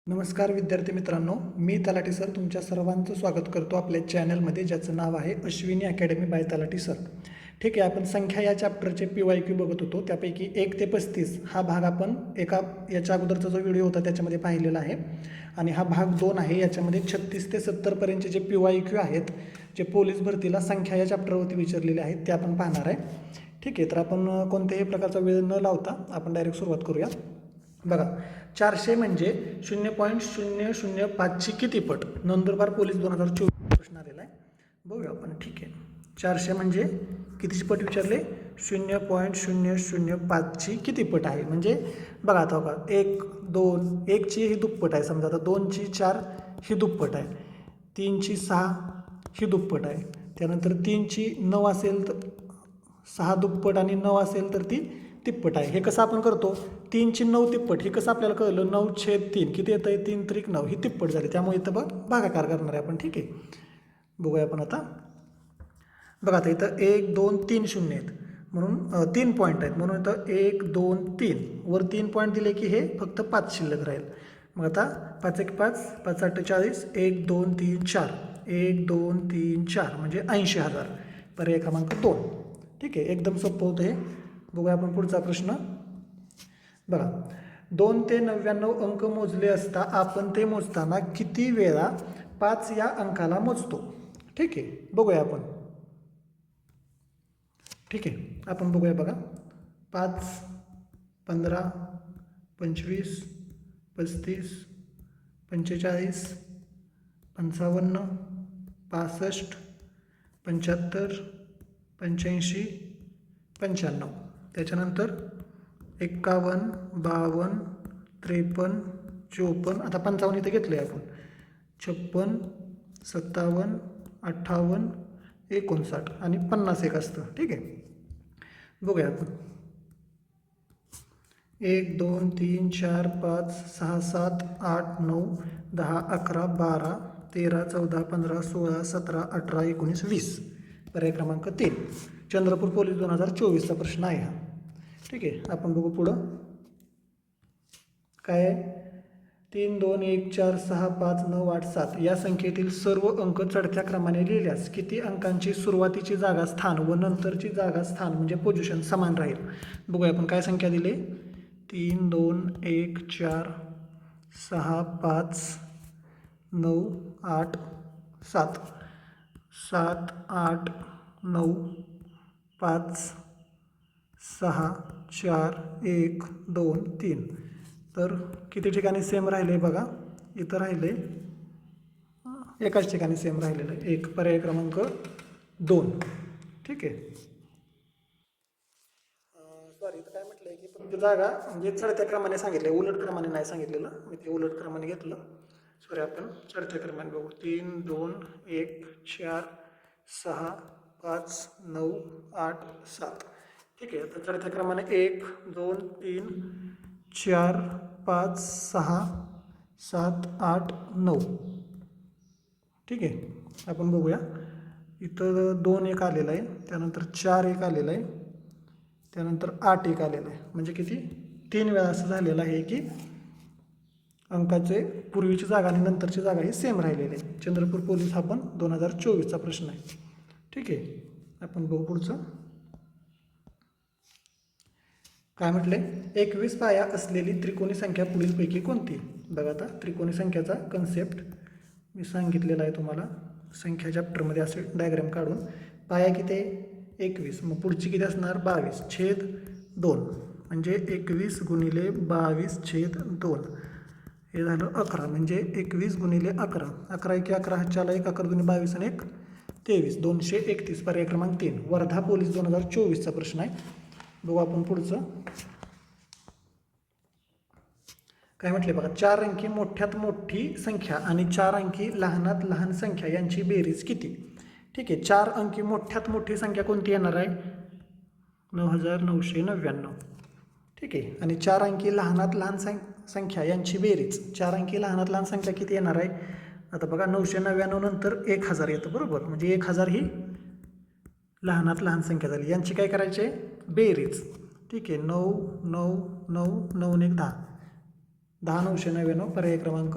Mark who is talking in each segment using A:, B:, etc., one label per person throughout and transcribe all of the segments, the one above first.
A: नमस्कार विद्यार्थी मित्रांनो, मी तलाठी सर तुमच्या सर्वांचं स्वागत करतो आपल्या चॅनलमध्ये, ज्याचं नाव आहे अश्विनी अकॅडमी बाय तलाठी सर. ठीक आहे, आपण संख्या या चॅप्टरचे PYQ बघत होतो. त्यापैकी 1 ते 35 हा भाग आपण याच्या अगोदरचा जो व्हिडिओ होता त्याच्यामध्ये पाहिलेला आहे, आणि हा भाग 2 आहे. याच्यामध्ये 36 ते 70 पर्यंतचे जे PYQ आहेत, जे पोलीस भरतीला संख्या या चॅप्टरवरती विचारलेले आहेत, ते आपण पाहणार आहे. ठीक आहे, तर आपण कोणत्याही प्रकारचा वेळ न लावता आपण डायरेक्ट सुरुवात करूया. बघा, 400 म्हणजे 0.005 ची किती पट? नंदुरबार पोलीस 2024 प्रश्न आलेला आहे, बघूया आपण. ठीक आहे, 400 म्हणजे कितीची पट विचारले? 0.005 ची किती पट आहे? म्हणजे बघा आता, बघा 1 2 1 ची ही दुप्पट आहे समजा, आता 2 ची 4 ही दुप्पट आहे, 3 ची 6 ही दुप्पट आहे, त्यानंतर 3 ची 9 असेल तर 6 दुप्पट, आणि 9 असेल तर ती तिप्पट आहे. हे कसं आपण करतो? 3 ची 9 तिप्पट, हे कसं आपल्याला कळलं? 9/3 किती येतं आहे? 3 त्रिक 9, ही तिप्पट झाली, त्यामुळे इथं भागाकार करणार आहे आपण. ठीक आहे, बघूया आपण आता. बघा आता इथं 1 2 3 शून्य आहेत, म्हणून 3 पॉईंट आहेत, म्हणून इथं 1 2 3 वर 3 पॉईंट दिले की हे फक्त 5 शिल्लक राहील. मग आता 5 1 5 5 8 40, 1 2 3 4 1 2 3 4 म्हणजे 80,000. पर्याय क्रमांक 2. ठीक आहे, एकदम सोपं होतं हे. बघूया आपण पुढचा प्रश्न. बघा, 2 ते 99 अंक मोजले असता आपण ते मोजताना किती वेळा 5 या अंकाला मोजतो? ठीक आहे, बघूया आपण. ठीक आहे, आपण बघूया. बघा, 5 15 25 35 45 55 65 75 85 95. त्याच्यानंतर 51 52 53 54, आता 55 इथे घेतलं आहे आपण, 56 57 58 59 आणि 50 एक असतं. ठीक आहे, बघूया आपण. 1 2 3 4 5 6 7 8 9 10 11 12 13 14 15 16 17 18 19 20. पर्याय क्रमांक 3. चंद्रपूर पोलीस 2024चा प्रश्न आहे हा. ठीक आहे, आपण बघू पुढं काय आहे. 3 2 1 4 6 5 9 8 7 या संख्येतील सर्व अंक चढत्या क्रमाने लिहिल्यास किती अंकांची सुरुवातीची जागा स्थान व नंतरची जागा स्थान म्हणजे पोझिशन समान राहील? बघूया आपण. काय संख्या दिली? 3 2 1 4 6 5 9 8 7 7 8 9 5 6 4 1 2 3. तर किती ठिकाणी सेम राहिले? बघा, इथं राहिले एकाच ठिकाणी सेम राहिलेलं आहे, 1. पर्याय क्रमांक 2. ठीक आहे, सॉरी, इथं काय म्हटलं आहे की फक्त जागा म्हणजे चढत्या क्रमाने सांगितले, उलट क्रमाने नाही सांगितलेलं. मी ते उलट क्रमाने घेतलं, सॉरी. आपण चढत्या क्रमाने बघू. 3 2 1 4 6 5 9 8 7. ठीक आहे, आता चढत्या क्रमाने 1 2 3 4 5 6 7 8 9. ठीक आहे, आपण बघूया. इथं 2 एक आलेलं आहे, त्यानंतर 4 एक आलेलं आहे, त्यानंतर 8 एक आलेलं आहे. म्हणजे किती? 3 वेळा असं झालेलं आहे की अंकाचे पूर्वीची जागा आणि नंतरची जागा ही सेम राहिलेली आहे. चंद्रपूर पोलीस हा पण 2024चा प्रश्न आहे. ठीक आहे, आपण बघू पुढचं. काय म्हटले? 21 पाया असलेली त्रिकोणी संख्या पुढीलपैकी कोणती? बघा, आता त्रिकोणी संख्याचा कन्सेप्ट मी सांगितलेला आहे तुम्हाला संख्या चॅप्टरमध्ये. असे डायग्राम काढून पाया किती आहे? 21. मग पुढची किती असणार? 22/2, म्हणजे 21 गुणिले 22/2. हे झालं 11, म्हणजे 21 गुणिले 11. 11 1 11, हातच्याला 1, 11 2 22 आणि 1 23, 231. पर्याय क्रमांक 3. वर्धा पोलीस 2024चा प्रश्न आहे. बघू आपण पुढचं. काय म्हटले? बघा, 4 अंकी मोठ्यात मोठी संख्या आणि 4 अंकी लहानात लहान संख्या यांची बेरीज किती? ठीक आहे, 4 अंकी मोठ्यात मोठी संख्या कोणती येणार आहे? 9999. ठीक आहे, आणि 4 अंकी लहानात लहान संख्या यांची बेरीज, 4 अंकी लहानात लहान संख्या किती येणार आहे? आता बघा, 999 नंतर 1000 येतं, बरोबर. म्हणजे 1000 ही लहानात लहान संख्या झाली. यांची काय करायची? बेरीज. ठीक आहे, 9 9 9 9 1 10. 10,999 पर्याय क्रमांक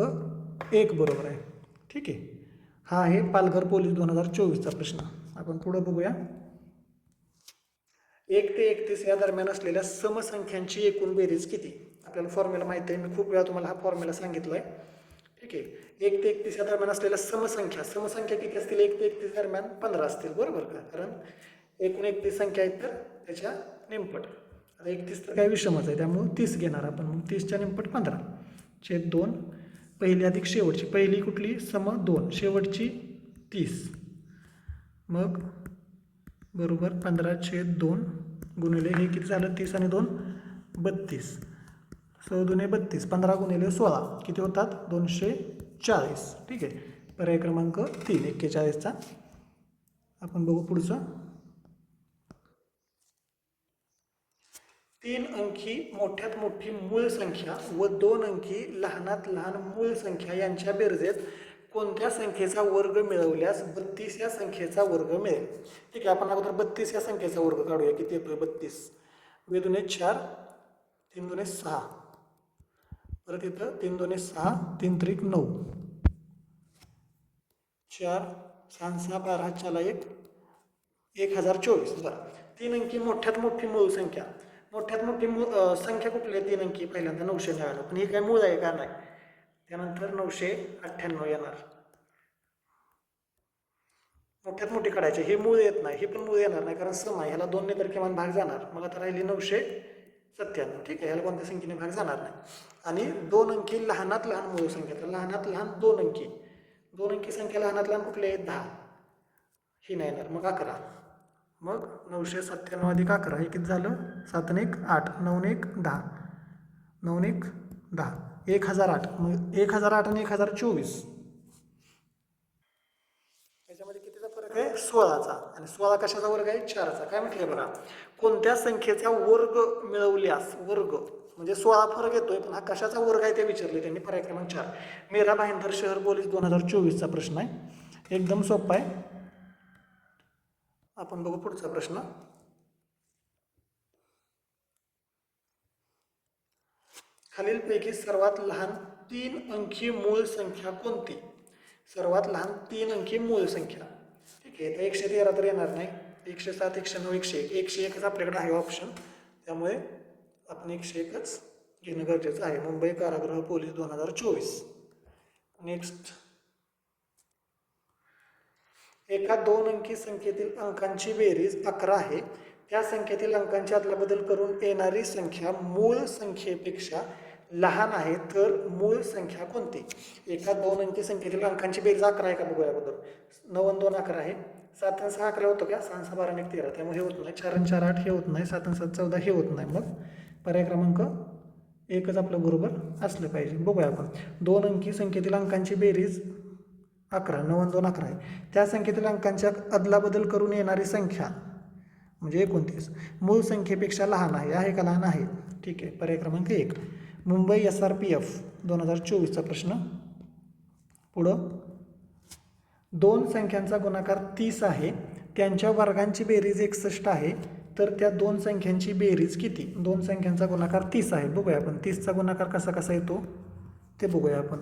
A: 1 बरोबर आहे. ठीक आहे. हा आहे पालघर पोलीस 2024चा प्रश्न. आपण पुढं बघूया. 1 ते 31 या दरम्यान असलेल्या समसंख्यांची एकूण बेरीज किती? आपल्याला फॉर्म्युला माहिती आहे, मी खूप वेळा तुम्हाला हा फॉर्म्युला सांगितला आहे. ठीक आहे. 1 ते 31 या दरम्यान असलेल्या समसंख्या किती असतील? 1 ते 31 दरम्यान 15 असतील, बरोबर का? कारण एकूण 31 संख्या आहेत तर त्याच्या निमपट. आता 31 तर काय विषमच आहे, त्यामुळे 30 घेणार आपण. मग 30च्या निमपट 15 छेद 2. पहिली अधिक शेवटची. पहिली कुठली? सम 2, शेवटची 30. मग बरोबर 15/2 गुणिले हे किती झालं? 30 आणि 2 32. 6 दुने 32. 15 गुणिले 16 किती होतात? 240. ठीक आहे. पर्याय क्रमांक 3 41चा. आपण बघू पुढचं. 3 अंकी मोठ्यात मोठी मूळ संख्या व 2 अंकी लहानात लहान मूळ संख्या यांच्या बेरजेत कोणत्या संख्येचा वर्ग मिळवल्यास 32 या संख्येचा वर्ग मिळेल? ठीक आहे. आपण अगोदर 32 या संख्येचा वर्ग काढूया. किती येतोय? 32. 2 दुने 4, 3 दुने 6, परत इथं 3 दुने 6, 3 त्रिक 9, 4 6 6 12 4 1 1024. बरं. 3 अंकी मोठ्यात मोठी मूळ संख्या. मोठ्यात मोठी संख्या कुठली आहे? 3 अंकी. पहिल्यांदा 999, पण ही काय मूळ आहे का? नाही. त्यानंतर 998 येणार. मोठ्यात मोठी काढायची. हे मूळ येत नाही, हे पण मूळ येणार नाही कारण सम आहे. ह्याला 2 ने तर किमान भाग जाणार. मग आता राहिली 997. ठीक आहे. ह्याला कोणत्या संख्येने भाग जाणार नाही. आणि 2 अंकी लहानात लहान मूळ संख्या. तर लहानात लहान 2 अंकी. 2 अंकी संख्या लहानात लहान कुठले आहेत? 10. ही नाही येणार. मग 11. मग 997 अधिक 11 हे किती झालं? 7 1 8, 9 1 10, 9 1 10, 1008. मग 1008 आणि 1024 याच्यामध्ये कितीचा फरक आहे? 16चा. आणि 16 कशाचा वर्ग आहे? 4चा. काय म्हटलंय बघा, कोणत्या संख्येचा वर्ग मिळवल्यास, वर्ग म्हणजे 16 फरक येतोय, पण हा कशाचा वर्ग आहे ते विचारले त्यांनी. पर्याय क्रमांक 4 मेरा भाईंदर शहर पोलीस 2024चा प्रश्न आहे. एकदम सोपा आहे. आपण बघू पुढचा प्रश्न. खालीलपैकी सर्वात लहान 3 अंकी मूळ संख्या कोणती? सर्वात लहान 3 अंकी मूळ संख्या. ठीक आहे. तर 113 तर येणार नाही. 107 109 101. 101च आपल्याकडे आहे ऑप्शन, त्यामुळे आपण 101च घेणं गरजेचं आहे. मुंबई कारागृह पोलीस 2024. नेक्स्ट. एका 2 अंकी संख्येतील अंकांची बेरीज 11 आहे. त्या संख्येतील अंकांची अदलाबदल करून येणारी संख्या मूळ संख्येपेक्षा लहान आहे, तर मूळ संख्या कोणती? एका 2 अंकी संख्येतील अंकांची बेरीज 11 आहे का बघूया अगोदर. 9 आणि 2 11 आहे. 7 आणि 6 11 होतं का? 6 6 12 आणि 1 13, त्यामुळे हे होत नाही. 4 आणि 4 8 हे होत नाही. 7 आणि 7 14 हे होत नाही. मग पर्याय क्रमांक 1च आपलं बरोबर असलं पाहिजे. बघूया आपण. 2 अंकी संख्येतील अंकांची बेरीज 11, 9 आणि 2 11 आहे. त्या संख्येतील अंकांच्या अदलाबदल करून येणारी संख्या म्हणजे 29 मूळ संख्येपेक्षा लहान आहे. आहे का? लहान आहे. ठीक आहे. पर्याय क्रमांक 1. मुंबई SRPF 2024चा प्रश्न. पुढं. 2 संख्यांचा गुणाकार 30 आहे. त्यांच्या वर्गांची बेरीज 61 आहे. तर त्या 2 संख्यांची बेरीज किती? 2 संख्यांचा गुणाकार 30 आहे. बघूया आपण 30चा गुणाकार कसा कसा येतो ते बघूया आपण.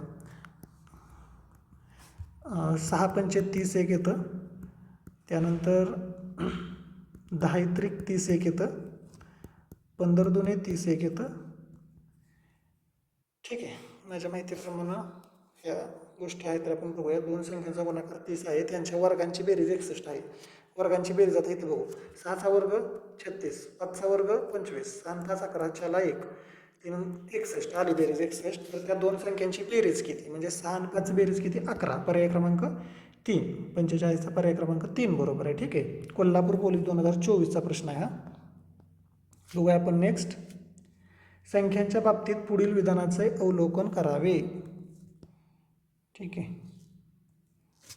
A: 6 पंचे 30 एक येतं. त्यानंतर 10 त्रिक 30 एक येतं. 15 दुने 30 एक येतं. ठीक आहे. माझ्या माहितीप्रमाणे ह्या गोष्टी आहेत. तर आपण बघूया. 2 संख्यांचा गुणाकार 30 आहे. त्यांच्या वर्गांची बेरीज 61 आहे. वर्गांची बेरीज आता इथे बघू. 6चा वर्ग 36, 5चा वर्ग 25, 6 आणि 5 11, 4ला 1, 3 61 आली बेरीज 61. तर त्या 2 संख्यांची बेरीज किती? म्हणजे 6 आणि 5 बेरीज किती? 11. पर्याय क्रमांक 3. 45चा पर्याय क्रमांक 3 बरोबर आहे. ठीक आहे. कोल्हापूर पोलीस 2024चा प्रश्न आहे हा. बघूया आपण नेक्स्ट. संख्यांच्या बाबतीत पुढील विधानाचे अवलोकन करावे. ठीक आहे.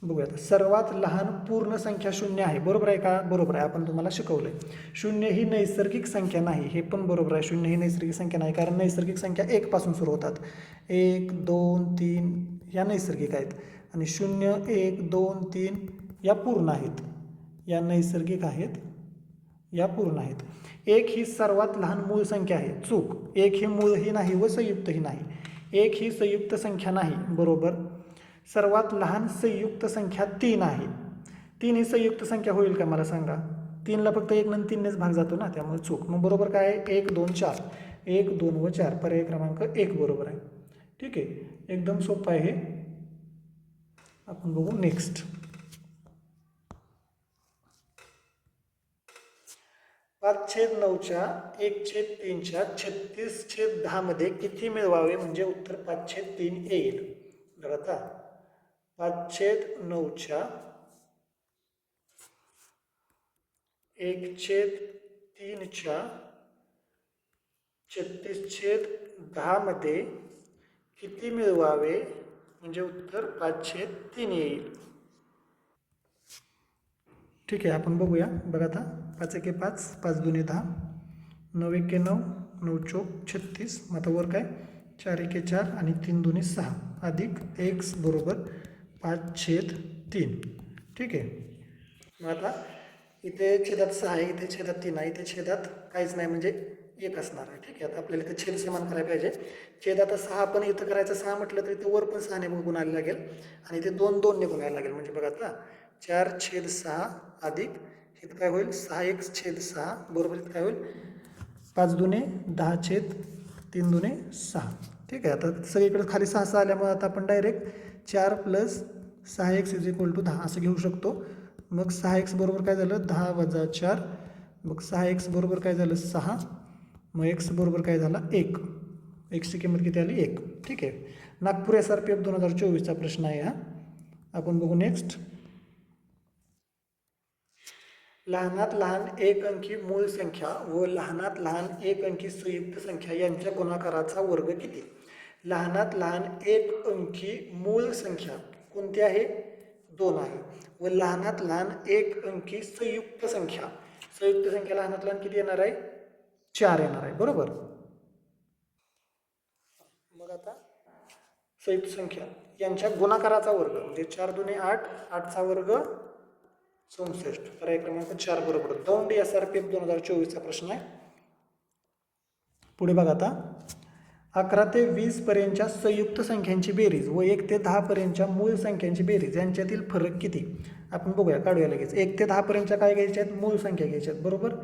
A: बघूया. सर्वात लहान पूर्ण संख्या 0 आहे. बरोबर आहे का? बरोबर आहे. आपण तुम्हाला शिकवलंय. 0 ही नैसर्गिक संख्या नाही. हे पण बरोबर आहे. 0 ही नैसर्गिक संख्या नाही, कारण नैसर्गिक संख्या 1 पासून सुरू होतात. 1 2 3 या नैसर्गिक आहेत आणि 0 1 2 3 या पूर्ण आहेत. या नैसर्गिक आहेत, या पूर्ण आहेत. 1 ही सर्वात लहान मूळ संख्या आहे. चूक. 1 ही मूळही नाही व संयुक्तही नाही. एक ही संयुक्त संख्या नाही, बरोबर. सर्वात लहान संयुक्त संख्या 3 आहे. 3 ही संयुक्त संख्या होईल का मला सांगा? 3ला फक्त 1 आणि 3नेच भाग जातो ना, त्यामुळे चूक. मग बरोबर काय आहे? 1 2 4. 1 2 व 4, पर्याय क्रमांक 1 बरोबर आहे. ठीक आहे, एकदम सोपं आहे हे. आपण बघू नेक्स्ट. 5/9च्या 1/3च्या 36/10 मध्ये किती मिळवावे म्हणजे उत्तर 5/3 येईल. बघा आता 5/9च्या 1/3च्या 36/10 मध्ये किती मिळवावे म्हणजे उत्तर 5/3 येईल. ठीक आहे, आपण बघूया. बघा आता 5 1 5, 5 2 10, 9 1 9, 9 चौक 36. मग आता वर काय? 4 1 4 आणि 3 2 6 अधिक x बरोबर 5/3. ठीक आहे, मग आता इथे छेदात 6 आहे, इथे छेदात 3 आहे, इथे छेदात काहीच नाही म्हणजे 1 असणार आहे. ठीक आहे, आता आपल्याला इथे छेद समान करायला पाहिजे. छेद आता 6 पण इथं करायचं, 6 म्हटलं तर इथं वर पण 6 ने गुणायला लागेल आणि इथे 2 2 ने गुणायला लागेल. म्हणजे बघा आता 4/6 अधिक इथं काय होईल? 6x/6 बरोबर इथं काय होईल? 5 2 10/3 2 6. ठीक आहे, आता सगळीकडे खाली 6 6 आल्यामुळे आता आपण डायरेक्ट 4 + 6x = 10 असं घेऊ शकतो. मग 6x बरोबर काय झालं? 10 - 4. मग 6x बरोबर काय झालं? 6. मग x बरोबर काय झाला? 1. x ची किंमत किती आली? 1. ठीक आहे, नागपूर SRPF 2024चा प्रश्न आहे हा. आपण बघू नेक्स्ट. लहानात लहान एक अंकी मूळ संख्या व लहानात लहान एक अंकी संयुक्त संख्या यांच्या गुणाकाराचा वर्ग किती? लहानात लहान एक अंकी मूळ संख्या कोणती आहे? 2 आहे. व लहानात लहान एक अंकी संयुक्त संख्या लहानात लहान किती येणार आहे? 4 येणार आहे, बरोबर. मग आता संयुक्त संख्या यांच्या गुणाकाराचा वर्ग म्हणजे 4 2 8, 8चा वर्ग 64. पर्याय क्रमांक 4 बरोबर. दौंड SRPF 2024चा प्रश्न आहे. पुढे बघा आता 11 ते 20 पर्यंतच्या संयुक्त संख्यांची बेरीज व 1 ते 10 पर्यंतच्या मूळ संख्यांची बेरीज यांच्यातील फरक किती? आपण बघूया, काढूया लगेच. 1 ते 10 पर्यंतच्या काय घ्यायच्या आहेत? मूळ संख्या घ्यायच्या आहेत, बरोबर.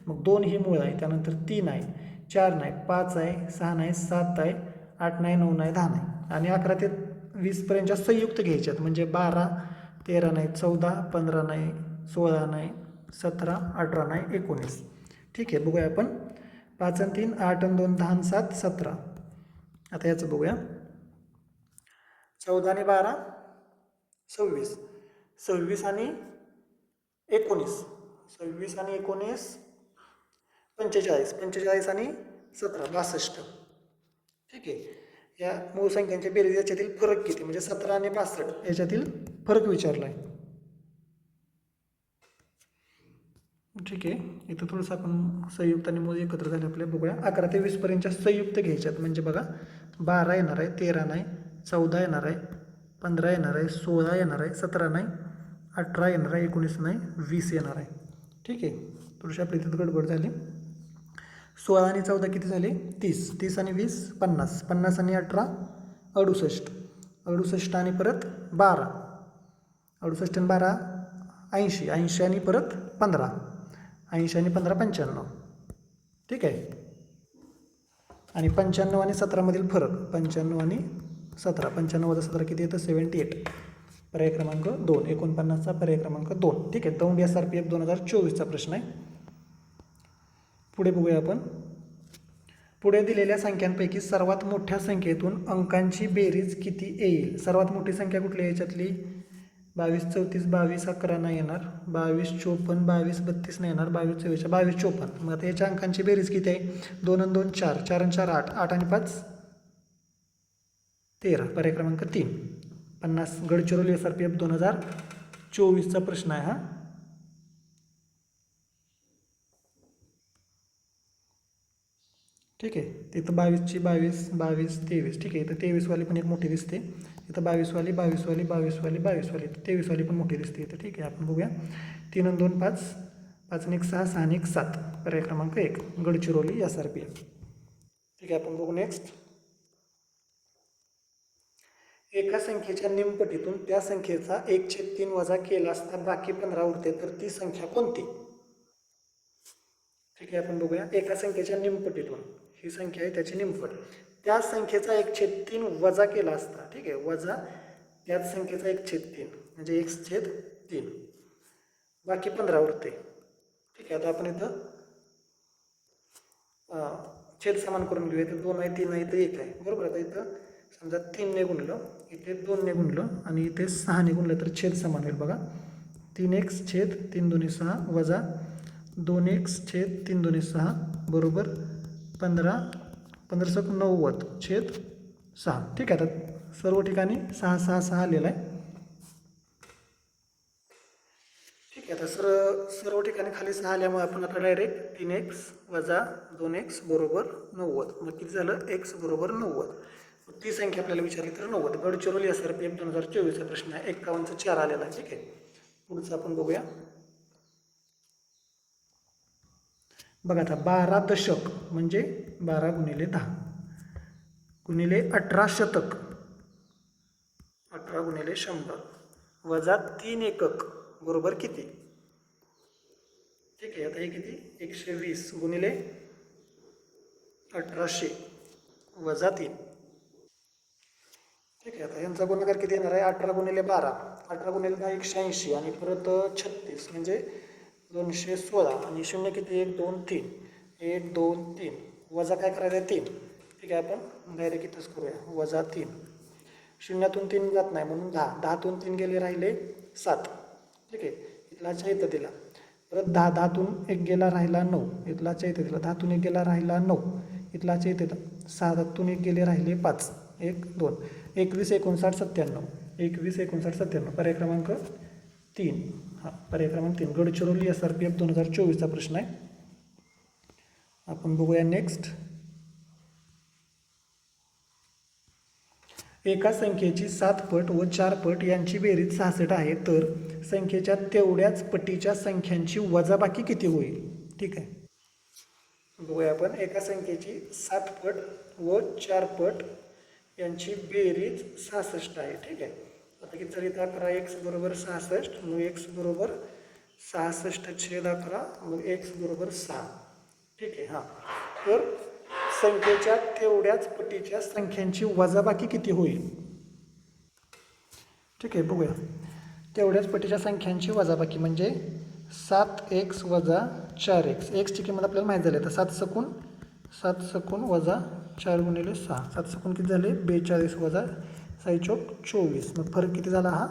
A: मग 2 ही मूळ आहे, त्यानंतर 3 आहे, 4 नाही, 5 आहे, 6 नाही, 7 आहे, 8 नाही, 9 नाही, 10 नाही. आणि 11 ते 20 पर्यंतच्या संयुक्त घ्यायच्या आहेत म्हणजे 12, 13 नाही, 14, 15 नाही, 16 नाही, 17, 18 नाही, 19. ठीक आहे, बघूया आपण. 5 आणि 3 8 आणि 2 10 आणि 7 17. आता याचं बघूया. 14 आणि 12 26, 26 आणि 19, 26 आणि 19 45, 45 आणि 17 62. ठीक आहे, या मूळ संख्यांच्या बेरीज याच्यातील फरक किती म्हणजे 17 आणि 62 याच्यातील फरक विचारला आहे. ठीक आहे, इथं थोडंसं आपण संयुक्त आणि मूळ एकत्र झाले आपले. बघूया 11 ते 20 पर्यंतच्या संयुक्त घ्यायच्यात म्हणजे बघा 12 येणार आहे, 13 नाही, 14 येणार आहे, 15 येणार आहे, 16 येणार आहे, 17 नाही, 18 येणार आहे, 19 नाही, 20 येणार आहे. ठीक आहे, थोडीशी आपली तिथं गडबड झाली. 16 आणि 14 किती झाले? 30, 30 आणि 20 50, 50 आणि 18 68, 68 आणि परत 12, 68 आणि 12 80, 80 आणि परत 15, 80 आणि 15 95. ठीक आहे, आणि 95 आणि 17 मधील फरक 95 आणि 17, 95 - 17 किती येतं? 78. पर्याय क्रमांक 2, 49चा पर्याय क्रमांक 2. ठीक आहे, दौंड SRPF 2024चा प्रश्न आहे. पुढे बघूया आपण. पुढे दिलेल्या संख्यांपैकी सर्वात मोठ्या संख्येतून अंकांची बेरीज किती येईल? सर्वात मोठी संख्या कुठली याच्यातली? 22 34 22 11 नाही येणार, 22 54 22 32 नाही येणार, 22 24 22 54. मग आता याच्या अंकांची बेरीज किती आहे? 2 आणि 2 4, 4 आणि 4 8, 8 आणि 5 13. पर्याय क्रमांक 3. 50 गडचिरोली SRPF 2024चा प्रश्न आहे हा. ठीक आहे, तिथं 22ची 22 22 23. ठीक आहे, इथं 23 वाली पण एक मोठी दिसते, इथं 22 वाली 22 वाली 22 वाली 22 वाली 23 वाली पण मोठी दिसते इथं. ठीक आहे, आपण बघूया. 3 आणि 2 5, 5 आणि 1 6, 6 आणि 1 7. पर्याय क्रमांक 1 गडचिरोली SRPF. ठीक आहे, आपण बघू नेक्स्ट. एका संख्येच्या निमपटीतून त्या संख्येचा 1/3 वजा केला असता बाकी 15 उरते, तर ती संख्या कोणती? ठीक आहे, आपण बघूया. एका संख्येच्या निमपटीतून, ही संख्या आहे त्याची निमपट, त्या संख्येचा 1/3 वजा केला असता. ठीक आहे, वजा त्याच संख्येचा 1/3 म्हणजे 1/3, बाकी 15 उरते. ठीक आहे, आता आपण इथं छेद समान करून घेऊया. इथं 2 आहे, 3 आहे, इथं 1 आहे, बरोबर. आता इथं समजा 3 ने गुणलं, इथे 2 ने गुणलं आणि इथे 6 ने गुणलं तर छेद समान होईल बघा. 3x छेद 3 दुनी 6 वजा 2x छेद 3 दुनी 6 बरोबर 15, 15 90 छेद 6. ठीक आहे, आता सर्व ठिकाणी 6 6 6 आलेला आहे. ठीक आहे, आता सर्व ठिकाणी खाली 6 आल्यामुळे आपण आता डायरेक्ट 3x वजा 2x बरोबर 90. मग किती झालं? x बरोबर 90. ती संख्या आपल्याला विचारली तर 90. गडचिरोली SRPF 2024चा प्रश्न आहे. 51चा 4 आलेला आहे. ठीक आहे, पुढचं आपण बघूया. बघा आता 12 दशक म्हणजे 12 गुणिले 10 गुणिले 18 शतक, 18 गुणिले 100 वजा 3 एकक बरोबर किती? ठीक आहे, आता हे किती? 120 गुणिले 1800 वजा 3. ठीक आहे, आता यांचा गुणाकार किती येणार आहे? 18 गुणिले 12, 18 गुणिले 10 180 आणि परत 36 म्हणजे 216 आणि 0 किती? 1 2 3, 1 2 3 वजा काय करायचं आहे? 3. ठीक आहे, आपण डायरेक्ट इथंच करूया, वजा 3. शून्यातून 3 जात नाही म्हणून 10, 10तून 3 गेले राहिले 7. ठीक आहे, इथलाच्या इथं दिला, परत 10, 10तून 1 गेला राहिला 9, इथलाच्या इथं दिला, 10तून 1 गेला राहिला 9, इथलाच्या इथे 7तून 1 गेले राहिले 5, 1 2, 21 59 97, 21 59 97, पर्याय क्रमांक 3. हां, पर्याय क्रमांक 3 गडचिरोली SRPF 2024चा प्रश्न आहे. आपण बघूया नेक्स्ट. एका संख्येची 7 पट व 4 पट यांची बेरीज 66 आहे, तर संख्येच्या तेवढ्याच पटीच्या संख्यांची वजाबाकी किती होईल? ठीक आहे, बघूया आपण. एका संख्येची 7 पट व 4 पट यांची बेरीज 66 आहे. ठीक आहे, आता किती झाली? 11x बरोबर 66, मग x बरोबर 66 छेद 11, मग x बरोबर 6. ठीक आहे, हां, तर संख्येच्या तेवढ्याच पटीच्या संख्यांची वजाबाकी किती होईल? ठीक आहे, बघूया. तेवढ्याच पटीच्या संख्यांची वजाबाकी म्हणजे 7x वजा 4x. एक्सची किंमत आपल्याला माहीत झाली, तर 7 सकून वजा 4 गुणिले 6, 7 सकून किती झाले? 42 वजा 6 चौक 24, मग फरक किती झाला? हा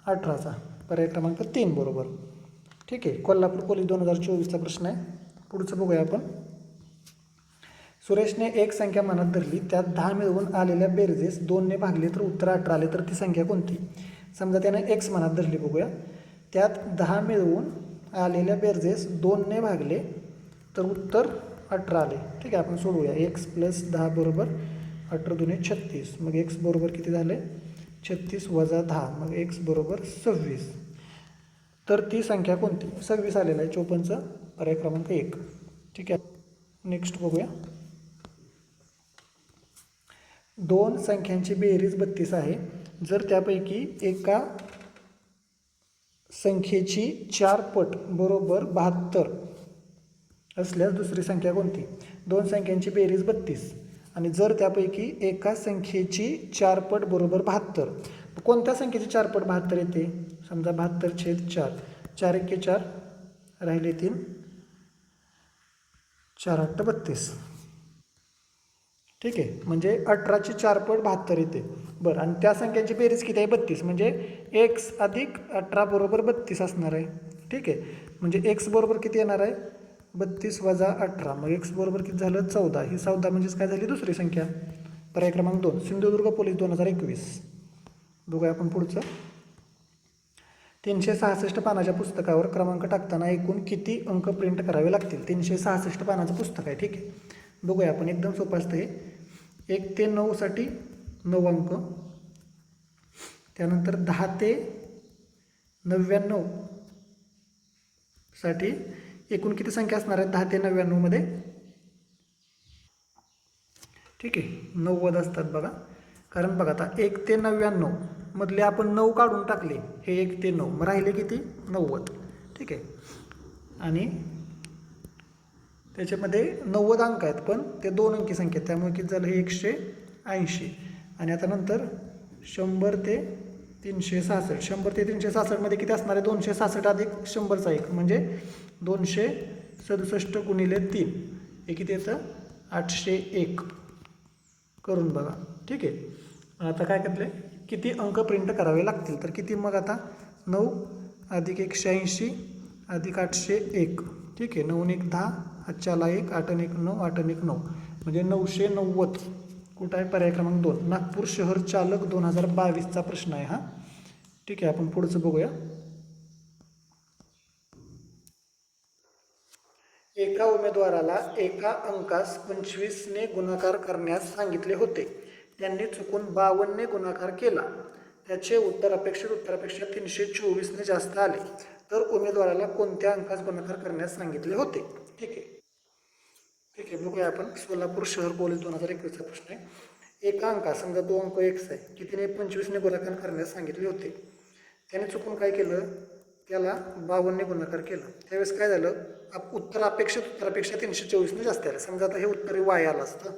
A: 18चा. पर्याय क्रमांक 3 बरोबर. ठीक आहे, कोल्हापूर पोलीस 2024चा प्रश्न आहे. पुढचं बघूया आपण. सुरेशने एक संख्या मनात धरली, त्यात 10 मिळवून आलेल्या बेरजेस 2 ने भागले तर उत्तर 18 आले, तर ती संख्या कोणती? समजा त्याने x मनात धरली, बघूया. त्यात 10 मिळवून आलेल्या बेरजेस 2 ने भागले तर उत्तर 18 आले. ठीक आहे, आपण सोडूया. x + 10 बरोबर 18 दुने 36, मग x बरोबर किती झाले? 36 वजा 10, मग x बरोबर 26. तर ती संख्या कोणती? 26 आलेला आहे. 54चा पर्याय क्रमांक 1. ठीक आहे, नेक्स्ट बघूया. 2 संख्यांची बेरीज 32 आहे. जर त्यापैकी एका संख्येची 4 पट बरोबर 72 असल्यास दुसरी संख्या कोणती? 2 संख्यांची बेरीज 32 आणि जर त्यापैकी एका संख्येची 4 पट बरोबर 72. कोणत्या संख्येची 4 पट 72 येते? समजा 72/4, 4 × 4 राहिले 3, 4 × 8 = 32. ठीक आहे, म्हणजे 18ची 4 पट 72 येते. बरं, आणि त्या संख्यांची बेरीज किती आहे? 32, म्हणजे x अधिक 18 बरोबर 32 असणार आहे. ठीक आहे, म्हणजे x बरोबर किती येणार आहे? 32 वजा 18, मग x बरोबर किती झालं? 14. ही 14 म्हणजेच काय झाली? दुसरी संख्या. पर्याय क्रमांक 2 सिंधुदुर्ग पोलीस 2021. बघूया आपण पुढचं. 366 पानाच्या पुस्तकावर क्रमांक टाकताना एकूण किती अंक प्रिंट करावे लागतील? 366 पानाचं पुस्तक आहे. ठीक आहे, बघूया आपण. एकदम सोपं असतं हे. 1 ते 9 साठी 9 अंक, त्यानंतर 10 ते 99 साठी एकूण किती संख्या असणार आहेत? 10 ते 99 मध्ये. ठीक आहे, 90 असतात बघा. कारण बघा आता 1 ते 99 मधले आपण 9 काढून टाकले, हे 1 ते 9 मग राहिले किती 90. ठीक आहे. आणि त्याच्यामध्ये 90 अंक आहेत पण ते 2 अंकी संख्या आहेत, त्यामुळे किती झालं हे 180. आणि आता नंतर 100 ते 366. 100 ते 366 मध्ये किती असणार आहे 266 अधिक 100चा 1 म्हणजे 267 गुणिले 3 हे किती येतं 801 करून बघा. ठीक आहे. आता काय करले किती अंक प्रिंट करावे लागतील तर किती मग आता 9 अधिक 180 अधिक 801. ठीक आहे. 9 1 10 आजच्याला 1 8 1 9 8 1 9 म्हणजे 990. कुठं आहे पर्याय क्रमांक 2 नागपूर शहर चालक 2022चा प्रश्न आहे हा. ठीक आहे. आपण पुढचं बघूया. एका उमेदवाराला एका अंकास 25ने गुणाकार करण्यास सांगितले होते, त्यांनी चुकून 52ने गुणाकार केला, त्याचे उत्तर अपेक्षित उत्तरापेक्षा 324ने जास्त आले, तर उमेदवाराला कोणत्या अंकास गुणाकार करण्यास सांगितले होते. ठीक आहे. ठीक आहे. बघूया आपण. सोलापूर शहर पोलीस 2021चा प्रश्न आहे. एका अंका समजा तो अंक x आहे, कितीने 25ने गुणाकार करण्यास सांगितले होते, त्याने चुकून काय केलं त्याला 52ने गुणाकार केला, त्यावेळेस काय झालं उत्तर अपेक्षित उत्तरापेक्षा 324ने जास्त आलं. समजा आता हे उत्तर y आलं असतं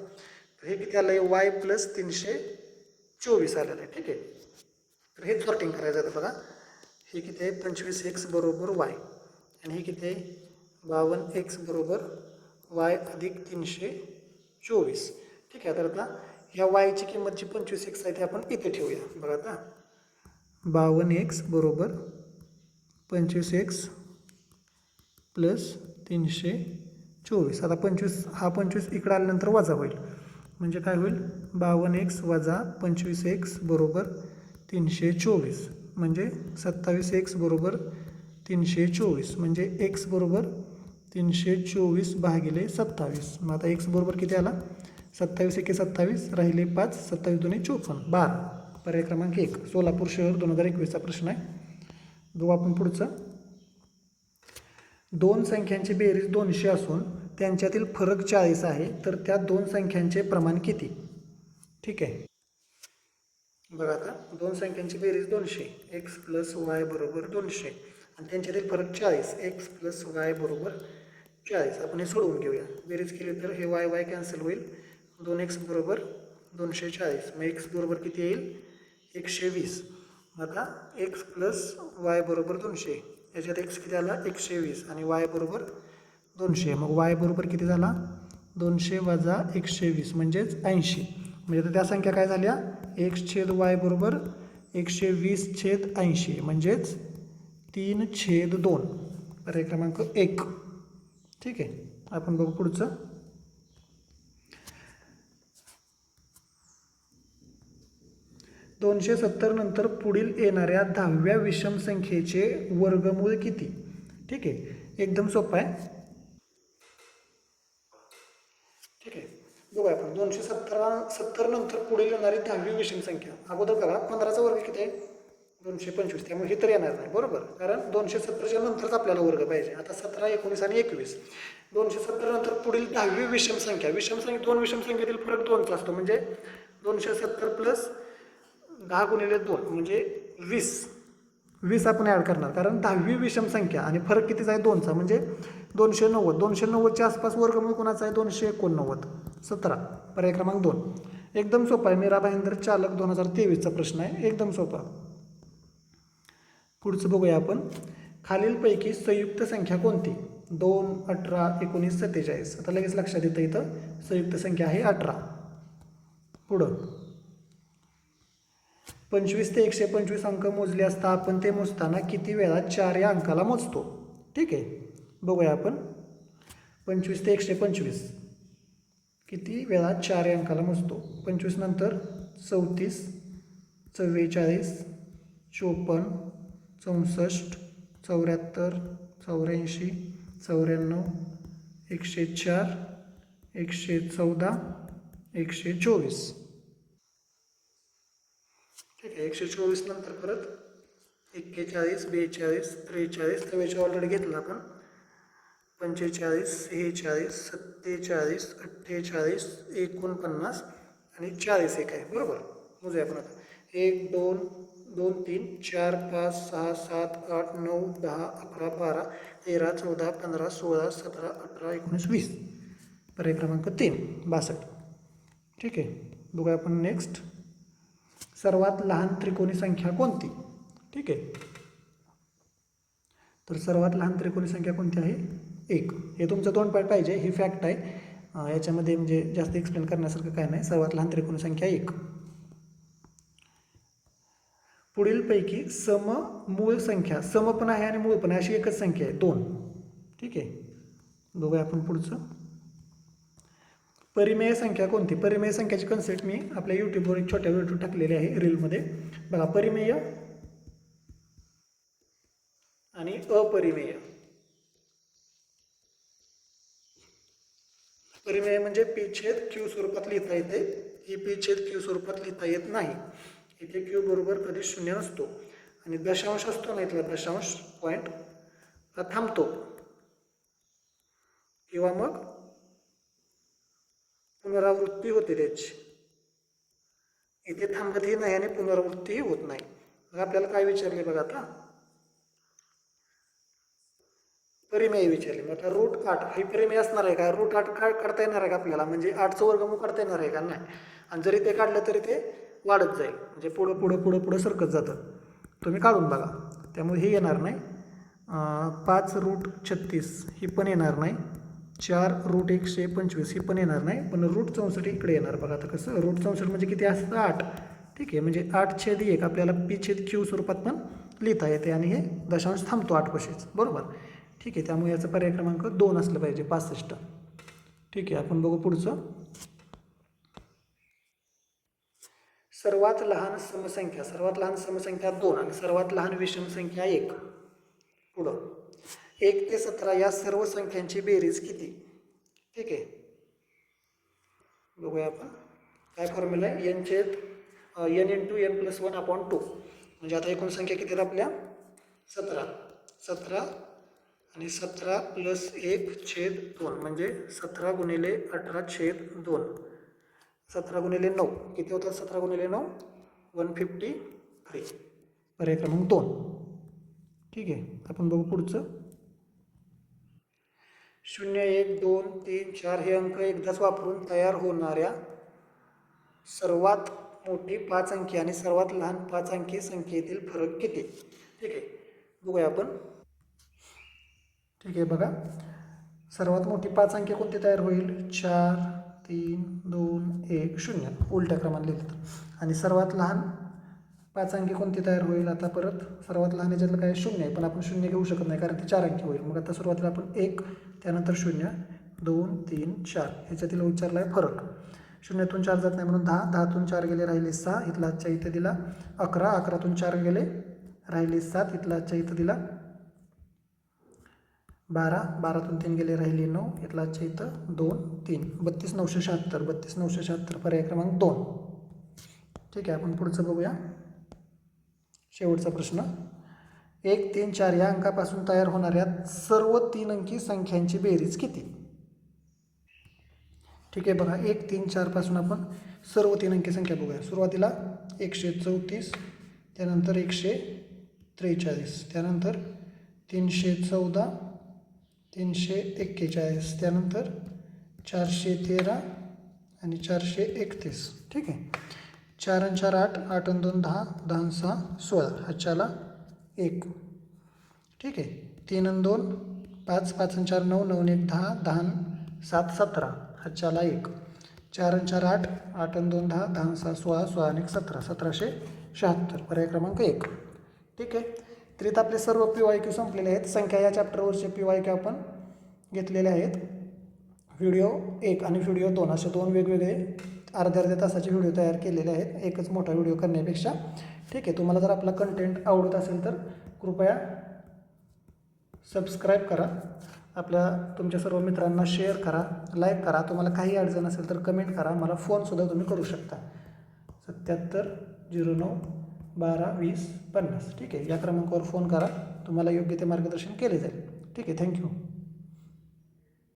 A: तर हे किती आलं आहे y प्लस 324 आलेलं आहे. ठीक आहे. तर हे सॉर्टिंग करायचं आहे. बघा हे किती आहे 25x बरोबर y आणि हे किती आहे 52x बरोबर y अधिक 324. ठीक आहे. तर आता ह्या yची किंमत जी 25x आहे ती आपण इथे ठेवूया. बघा आता 52x बरोबर 25x प्लस 324. आता 25 हा 25 इकडं आल्यानंतर वजा होईल म्हणजे काय होईल 52x वजा 25x बरोबर 324 म्हणजे 27x बरोबर 324 म्हणजे x बरोबर 324 भागिले 27. मग आता x बरोबर किती आला 27 एके 27 राहिले 5 27 दुने 54 12. पर्याय क्रमांक 1 सोलापूर शहर 2021चा प्रश्न आहे. बघू आपण पुढचं. दोन संख्यांची बेरीज 200 असून त्यांच्यातील फरक 40 आहे, तर त्या दोन संख्यांचे प्रमाण किती. ठीक आहे. बघा आता दोन संख्यांची बेरीज 200 x प्लस वाय बरोबर 200 आणि त्यांच्यातील फरक 40 x प्लस वाय बरोबर 40. आपण हे सोडवून घेऊया. बेरीज केली तर हे वाय वाय कॅन्सल होईल. 2x बरोबर 240 मग x बरोबर किती येईल 120. आता x प्लस वाय बरोबर 200 याच्यात x किती आला 120 आणि y बरोबर 200 मग y बरोबर किती झाला 200 वजा 120 म्हणजेच 80. म्हणजे आता त्या संख्या काय झाल्या x/y बरोबर 120/80 म्हणजेच 3/2. पर्याय क्रमांक 1. ठीक आहे. आपण बघू पुढचं. दोनशे 270 नंतर पुढील येणाऱ्या 10व्या विषम संख्येचे वर्गमूळ किती. ठीक आहे. एकदम सोपं आहे. ठीक आहे. बघूया आपण 270 नंतर पुढील येणारी 10वी विषम संख्या. अगोदर बघा 15चा वर्ग किती आहे 225 त्यामुळे हे तर येणार नाही बरोबर, कारण 270च्या नंतरच आपल्याला वर्ग पाहिजे. आता 17 19 आणि 21 270 नंतर पुढील 10वी विषम संख्या. विषम संख्या दोन विषम संख्येतील फरक 2चा असतो म्हणजे 270 प्लस 10 गुणिले 2 म्हणजे 20 आपण ॲड करणार कारण 10वी विषम संख्या आणि फरक कितीचा आहे 2चा म्हणजे 290. 290च्या आसपास वर्गमूळ कोणाचा आहे 289. 17. पर्याय क्रमांक 2. एकदम सोपा आहे. मीरा भाईंदर चालक 2023चा प्रश्न आहे. एकदम सोपा. पुढचं बघूया आपण. खालीलपैकी संयुक्त संख्या कोणती 2 18 19 47. आता लगेच लक्षात येतं इथं संयुक्त संख्या आहे 18. पुढं 25 ते 125 अंक मोजले असता आपण ते मोजताना किती वेळा 4 या अंकाला मोजतो. ठीक आहे. बघूया आपण 25 ते 125 किती वेळा 4 या अंकाला मोजतो. 25 नंतर 34 44 54 64 74 84 94 104 114 124. ठीक आहे. 124 नंतर परत 41 42 43 44 ऑलरेडी घेतला आपण. 45 46 47 48 49 आणि 40 एक आहे बरोबर. मोजूया आपण आता. 1 2 2 3 4 5 6 7 8 9 10 11 12 13 14 15 16 17 18 19 20. पर्याय क्रमांक 3 62. ठीक आहे, बघूया आपण नेक्स्ट. सर्वात लहान त्रिकोणी संख्या कोणती? ठीक आहे, तर सर्वात लहान त्रिकोणी संख्या कोणती आहे? 1. हे तुमचं 2 पार्ट पाहिजे, ही फॅक्ट आहे. याच्यामध्ये म्हणजे जास्त एक्सप्लेन करण्यासारखं काय नाही. सर्वात लहान त्रिकोणी संख्या 1. पुढीलपैकी सम मूळ संख्या, सम पण आहे आणि मूळ पण आहे अशी एकच संख्या आहे 2. ठीक आहे, बघूया आपण पुढचं. परिमेय संख्या कोणती? परिमेय संख्याची कन्सेप्ट मी आपल्या यूट्यूबवर एक छोट्या व्हिडिओ टाकलेली आहे रीलमध्ये. बघा, परिमेय आणि अपरिमेय. परिमेय म्हणजे पी छेद क्यू स्वरूपात लिहिता येते. ही पी छेद क्यू स्वरूपात लिहिता येत नाही. इथे क्यू बरोबर कधी शून्य नसतो आणि दशांश असतो ना, इथला दशांश पॉईंट थांबतो किंवा मग पुनरावृत्ती होते त्याची. इथे थांबतही नाही आणि पुनरावृत्तीही होत नाही. मग आपल्याला काय विचारले बघा आता? परिमेय विचारले. मग आता √8 ही परिमेय असणार आहे का? √8 काढता येणार आहे का आपल्याला? म्हणजे 8चं वर्गमूळ काढता येणार आहे का? नाही. आणि जरी ते काढलं तरी ते वाढत जाईल, म्हणजे पुढं पुढं पुढं पुढं सरकत जातं. तुम्ही काढून बघा. त्यामुळे हे येणार नाही. 5√36 ही पण येणार नाही. 4√125 ही पण येणार नाही. पण √64 इकडे येणार. बघा आता कसं. √64 म्हणजे किती असतं? 8. ठीक आहे, म्हणजे 8/1 आपल्याला पी छेद क्यू स्वरूपात पण लिहिता येते आणि हे दशांश थांबतो 8 पाशीच. बरोबर. ठीक आहे, त्यामुळे याचा पर्याय क्रमांक 2 असलं पाहिजे, 65. ठीक आहे, आपण बघू पुढचं. सर्वात लहान समसंख्या, सर्वात लहान समसंख्या 2 आणि सर्वात लहान विषम संख्या 1. पुढं 1 ते 17 या सर्व संख्यांची बेरीज किती? ठीक आहे, बघूया आपण. काय फॉर्म्युला आहे? n × n+1/2. म्हणजे आता एकूण संख्या किती आहेत आपल्या? 17. 17 आणि 17 + 1/2 म्हणजे 17 × 18/2. 17 × 9 किती होतात? 17 × 9 153. पर्याय क्रमांक 2. ठीक आहे, आपण बघू पुढचं. 0 1 2 3 4 हे अंक एकदाच वापरून तयार होणाऱ्या सर्वात मोठी 5 अंकी आणि सर्वात लहान 5 अंकी संख्येतील फरक किती? ठीक आहे, बघूया आपण. ठीक आहे, बघा. सर्वात मोठी 5 अंकी कोणती तयार होईल? 4 3 2 1 0 उलट्या क्रमाने लिहिलं. आणि सर्वात लहान 5 अंकी कोणती तयार होईल? आता परत सर्वात लहान याच्यातलं काय? 0 आहे, पण आपण 0 घेऊ शकत नाही कारण ती 4 अंकी होईल. मग आता सुरुवातीला आपण 1, त्यानंतर 0 2 3 4 ह्याच्यातील विचारला आहे फरक. 0तून 4 जात नाही म्हणून 10, 10तून 4 गेले राहिले 6, इथला आजच्या इथं दिला 11, 11तून 4 गेले राहिले 7, इथला आजच्या इथं दिला 12, 12तून 3 गेले राहिले 9, इथला आजच्या इथं 2 3 32,976. 32,976 पर्याय क्रमांक 2. ठीक आहे, आपण पुढचं बघूया. शेवटचा प्रश्न. 1 3 4 या अंकापासून तयार होणाऱ्या सर्व 3 अंकी संख्यांची बेरीज किती? ठीक आहे, बघा. 1 3 4 पासून आपण सर्व 3 अंकी संख्या बघूया. सुरुवातीला 134, त्यानंतर 143, त्यानंतर 314, 341, त्यानंतर 413 आणि 431. ठीक आहे. 4 आणि 4 8, 8 आणि 2 10, 10 आणि 6 16, हातच्याला 1. ठीक आहे. 3 आणि 2 5, 5 आणि 4 9, 9 आणि 1 10, 10 आणि 7 17, हातच्याला 1. 4 आणि 4 8, 8 आणि 2 10, 10 आणि 6 16, 16 आणि 1 17, 1776. पर्याय क्रमांक 1. ठीक आहे, तर इथं आपले सर्व PYQ संपलेले आहेत. संख्या या चॅप्टरवरचे PYQ आपण घेतलेले आहेत. व्हिडिओ 1 आणि व्हिडिओ 2 असे 2 वेगवेगळे अर्ध्या तासाचे व्हिडिओ तयार केलेले आहेत, एकच मोठा व्हिडिओ करण्यापेक्षा. ठीक आहे, तुम्हाला जर आपला कंटेंट आवडत असेल तर कृपया सबस्क्राईब करा, तुमच्या सर्व मित्रांना शेअर करा, लाईक करा. तुम्हाला काही अडचण असेल तर कमेंट करा, मला फोनसुद्धा तुम्ही करू शकता. 77 09 12 20 50. ठीक आहे, या क्रमांकावर फोन करा, तुम्हाला योग्य ते मार्गदर्शन केले जाईल. ठीक आहे, थँक्यू.